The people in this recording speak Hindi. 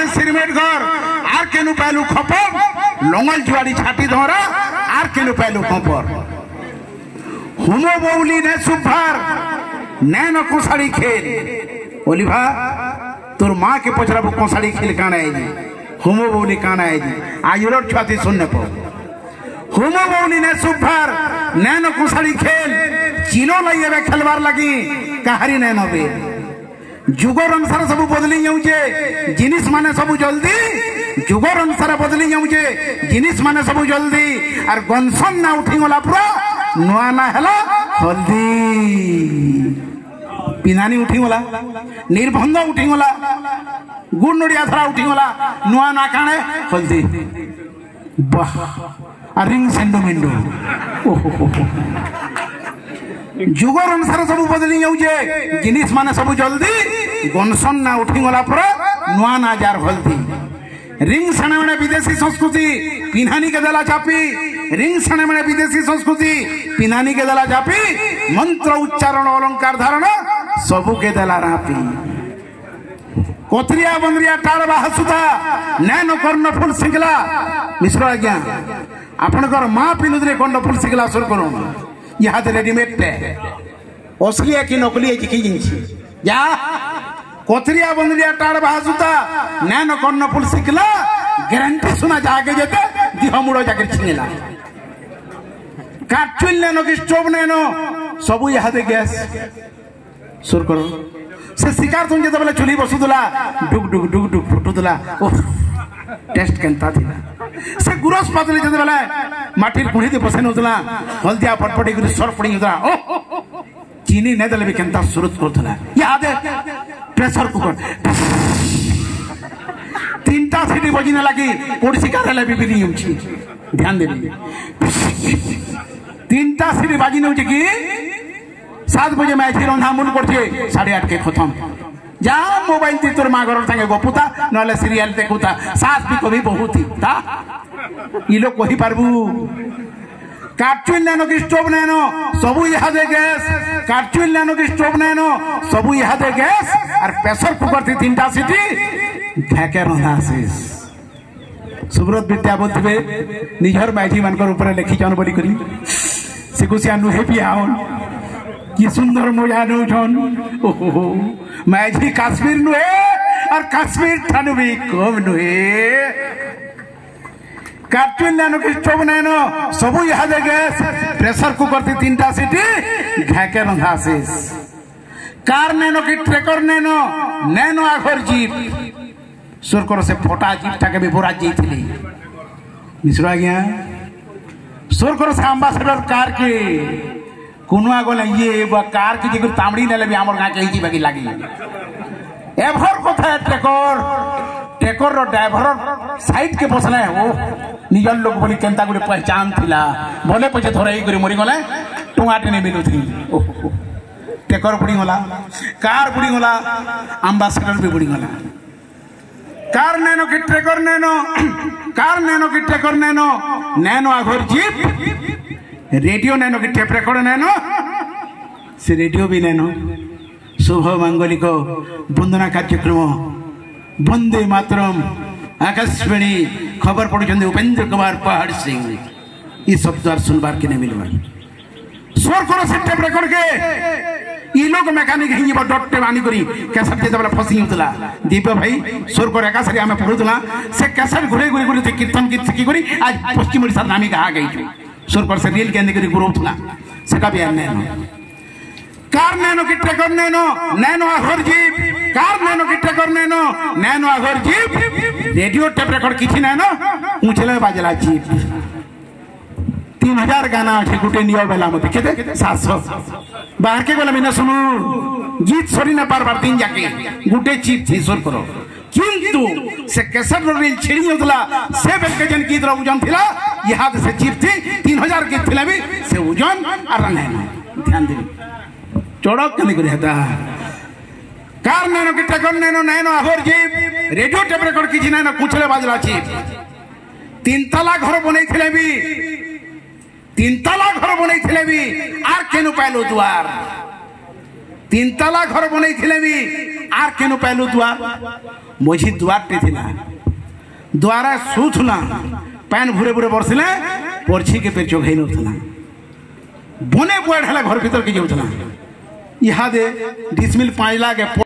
दे सिरमेट घर आर केनु पहलू खपर लंगल जुआड़ी छाती धरा आर केनु पहलू खपर हुमो बौली ने सुभार नैन कोसाड़ी खेल बोली भा तोर माँ के पचराबू कोसाड़ी खेल काना है हुमो बौली काना है आयुर छुआती सुनने पर हुमो बौली ने सुभार नैन कोसाड़ी खेल चिलो लगे खेलवार लगी कहारी नैन बे जुगर अनुसार सब बदली जाऊे जिनिस माने सब जल्दी जुगर अनुसार बदली जाऊे जिनिस माने सब जल्दी और गनसन ना उठी गला पूरा नुआ ना हेला हल्दी पिनानी उठी गला निर्बंध उठी गला गुड़ नड़िया धरा उठी गला नुआ ना काने हल्दी वाह और रिंग सेंडो मेंडो जुगर अनुसार सब बदली जाऊे जिनिस माने सब जल्दी गनसन ना उठी गला पूरा नुआ ना जार हल्दी रिंग सने मने विदेशी संस्कृति पिन्हानी के दला चापी रिंग सने मने विदेशी संस्कृति पिन्हानी के दला चापी मंत्र उच्चारण अलंकार धारण सबू के दला रापी कोतरिया बंदरिया टाड़ बाहसुता नैन कर्ण फुल सिंगला मिश्र आज्ञा आपनकर माँ पिनुद्रे कर्ण फुल सिंगला सुर करो यहाँ रेडीमेड पे असली है कि नकली है कि जिनिस या कोतरिया बंदरिया टाड़ बाहसुता नैन कर्ण फुल सिंगला गारंटी सुना जाके जेते दिह मुड़ो जाके छिनेला काटचुल नैनो कि स्टोव नैनो सबू यहाँ दे गैस सुर करो से शिकार तुम जेते बेले चुली बसुदला डुक डुक डुक डुक फुटुदला ओह टेस्ट केनता थिला से गुरस पातले जेते बेले माटिर कुणी दे बसे नउदला हल्दिया पटपटी गुरी सर पड़ी उदला ओह चीनी ने दले भी केनता सुरत करथला याद है प्रेशर कुकर तीनटा सीटी बजिने लगी कोड शिकार हेले भी बिनी उची ध्यान देबी तीनटा सीटी बाजिने उची की 7 बजे मैच रंधा मुन करछे 8:30 के खत्म जा मोबाइल ती तोर माँ घर संगे गपुता नले सीरियल देखुता सास भी कभी बहुत ही ता ई लोग कहि पारबू काटचुल नैनो कि स्टोव नैनो सबू यहाँ दे गैस काटचुल नैनो कि स्टोव नैनो सबू यहाँ दे गैस और प्रेशर कुकर थी 3टा सीटी ढेके रंधा शेष सुब्रत विद्या बोलते निजर मैठी मानकर ऊपर लिखी जान बोली करी से कुसिया नुहे पियावन कि सुंदर मजा नौछन ओहो मैठी काश्मीर नुहे और काश्मीर ठानु भी कम नुहे काटचुल नैनो कि स्टोव नैनो सबू यहाँ दे गैस प्रेशर कुकर थी 3टा सीटी ढेके रंधा शेष कार नैनो कि ट्रेकर नैनो नैनो आखर जीप सुर करो से फोटा जीपटा के भी बोरा जीतली मिश्र आज्ञा सुर करो से एम्बेसडर कार के कुनुआ गले ये कार की जगह तामड़ी नेले भी हमर गां के ही बाकी लागी एभर कथा ट्रेकर ट्रेकर रो ड्राइवर साइड के बसले ओ निजल लोग बोली केनता गुडे पहचान थिला भले पछे थोरै करी मरी गले टुंगाटे ने मिलु थी ओ ट्रेकर बुडी गला कार बुडी गला एम्बेसडर भी बुडी गला कार नैनो कि ट्रेकर नैनो कार नैनो कि ट्रेकर नैनो नैनो आघर जीप रेडियो नैनो कि टेप रेकॉर्ड नैनो से रेडियो भी नैनो शुभ मांगलिक वंदना कार्यक्रम वंदे मातरम आकाशवाणी खबर पढ़ुं उपेंद्र कुमार पहाड़ सिंह ये शब्द सुनबार के नहीं मिलवा स्वर करो से टेप रेकॉर्ड के ई लोग मैकेनिक हिंगी बा डॉट टेप आनी करी कैसेट दे तबला फसी होतला दीप भाई स्वर कर एका सरी हमें पढ़ुतला से कैसेट घुरे घुरे घुरे कीर्तन गीत सिखी करी आज पश्चिम ओडिसा नामी कहा गई सुर पर से रियल के अंदर गुरु उठला सेटा भी नैनो कार नैनो कि ट्रेकर नैनो नैनो आघर जीप कार नैनो कि ट्रेकर नैनो नैनो आघर जीप रेडियो टेप रेकॉर्ड किछि नैनो ऊंचले बाजला जीप 3000 गाना अच्छे गुटे नियो बेला मते केते 700 बाहर के बोला मैंने सुनो गीत सरी ना बार बार दिन जाके गुटे चीप थी सुर करो किंतु से कैसेट रील छिड़ी होतला से बेल के जन गीत रो उजन थिला यहाँ से चीप थी 3000 गीत थिला भी से उजन और नैनो ध्यान दे चौड़क कने करे हता कार नैनो कि ट्रेकर नैनो नैनो आघर जीप रेडियो टेप रेकॉर्ड किछि नैनो कुछले बाजला चीप 3 तला घर बनै थिले भी 3 तला घर बनै थिले भी आर केनु पाइलो दुआर 3 तला घर बनै थिले भी आर केनु पाइलो दुआर मझी दुआरटे थिला द्वारा शुला पैन भूरे भूरे बरसिले परछी के पे चोघई नथला बने बुआड़ है घर भीतर के जाऊला इहादे डिसमिल 5 लाख